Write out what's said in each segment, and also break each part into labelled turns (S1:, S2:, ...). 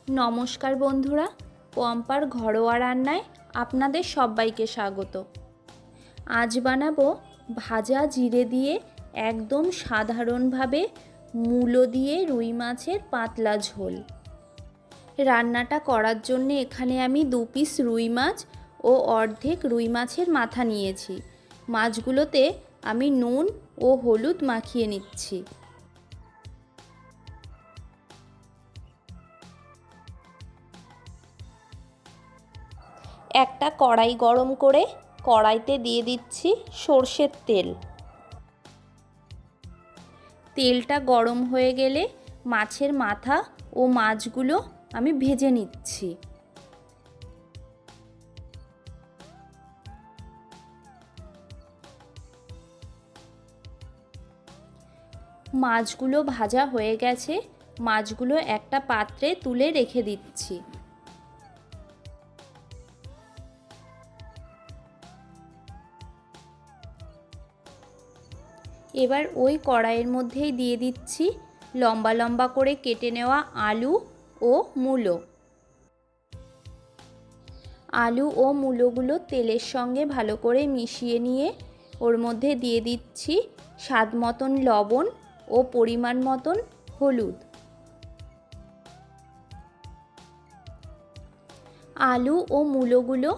S1: নমস্কার বন্ধুরা, পম্পার ঘরোয়া রান্নায় আপনাদের সবাইকে স্বাগত। আজ বানাবো ভাজা জিরে দিয়ে একদম সাধারণভাবে মূলো দিয়ে রুই মাছের পাতলা ঝোল। রান্নাটা করার জন্য এখানে আমি 2 পিস রুই মাছ ও অর্ধেক রুই মাছের মাথা নিয়েছি। মাছগুলোতে আমি নুন ও হলুদ মাখিয়ে নিচ্ছি। একটা কড়াই গরম করে কড়াইতে দিয়ে দিচ্ছি সরষের তেল। তেলটা গরম হয়ে গেলে মাছের মাথা ও মাছগুলো আমি ভেজে নিচ্ছি। মাছগুলো ভাজা হয়ে গেছে, মাছগুলো একটা পাত্রে তুলে রেখে দিচ্ছি। এবার ওই কড়াইয়ের মধ্যেই দিয়ে দিচ্ছি লম্বা লম্বা করে কেটে নেওয়া আলু ও মূলো। আলু ও মূলোগুলো তেলের সঙ্গে ভালো করে মিশিয়ে নিয়ে ওর মধ্যে দিয়ে দিচ্ছি স্বাদ মতন লবণ ও পরিমাণ মতন হলুদ। আলু ও মূলোগুলো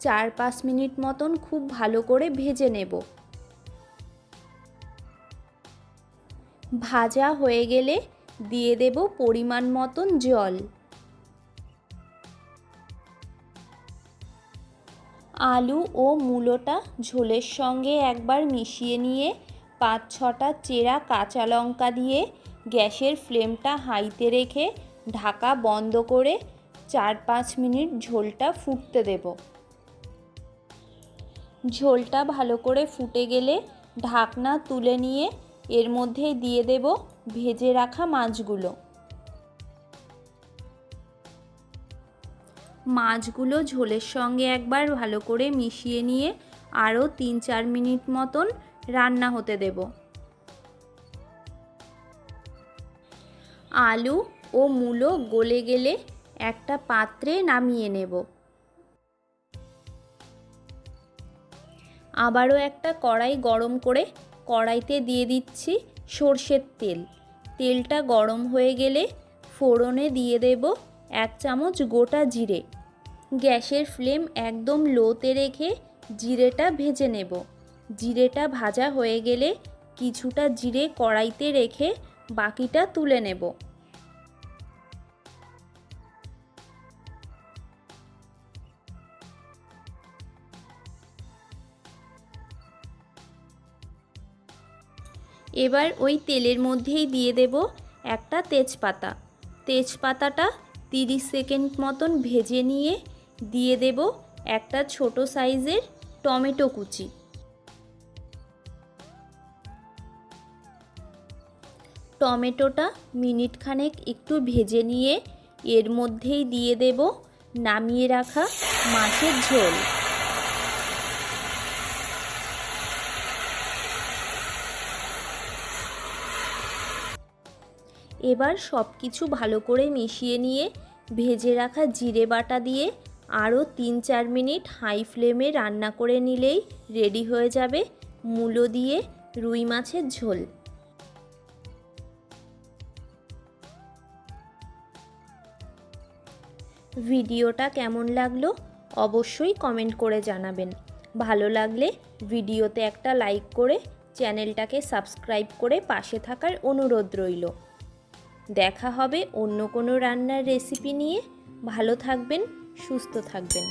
S1: 4-5 মিনিট মতন খুব ভালো করে ভেজে নেব। ভাজা হয়ে গেলে দিয়ে দেব পরিমাণ মতন জল। আলু ও মূলোটা ঝোলের সঙ্গে একবার মিশিয়ে নিয়ে 5-6টা চেরা কাঁচা লঙ্কা দিয়ে গ্যাসের ফ্লেমটা হাইতে রেখে ঢাকা বন্ধ করে 4-5 মিনিট ঝোলটা ফুটতে দেব। ঝোলটা ভালো করে ফুটে গেলে ঢাকনা তুলে নিয়ে এর মধ্যে দিয়ে দেব ভেজে রাখা মাছগুলো। মাছগুলো ঝোলের সঙ্গে একবার ভালো করে মিশিয়ে নিয়ে আরও 3-4 মিনিট মতন রান্না হতে দেব। আলু ও মূলো গলে গেলে একটা পাত্রে নামিয়ে নেব। আবারও একটা কড়াই গরম করে কড়াইতে দিয়ে দিচ্ছি সরষের তেল। তেলটা গরম হয়ে গেলে ফোড়নে দিয়ে দেব 1 চামচ গোটা জিরে। গ্যাসের ফ্লেম একদম লোতে রেখে জিরেটা ভেজে নেব। জিরেটা ভাজা হয়ে গেলে কিছুটা জিরে কড়াইতে রেখে বাকিটা তুলে নেব। এবার ওই তেলের মধ্যেই দিয়ে দেব একটা তেজপাতা। তেজপাতাটা 30 সেকেন্ড মতন ভেজে নিয়ে দিয়ে দেব একটা ছোট সাইজের টমেটো কুচি। টমেটোটা মিনিট খানেক একটু ভেজে নিয়ে এর মধ্যেই দিয়ে দেব নামিয়ে রাখা মাছের ঝোল। এবার সব কিছু ভালো করে মিশিয়ে নিয়ে ভেজে রাখা জিরে বাটা দিয়ে আরও 3-4 মিনিট হাই ফ্লেমে রান্না করে নিলেই রেডি হয়ে যাবে মূলো দিয়ে রুই মাছের ঝোল। ভিডিওটা কেমন লাগলো অবশ্যই কমেন্ট করে জানাবেন। ভালো লাগলে ভিডিওতে একটা লাইক করে চ্যানেলটাকে সাবস্ক্রাইব করে পাশে থাকার অনুরোধ রইল। দেখা হবে অন্য কোনো রান্নার রেসিপি নিয়ে। ভালো থাকবেন, সুস্থ থাকবেন।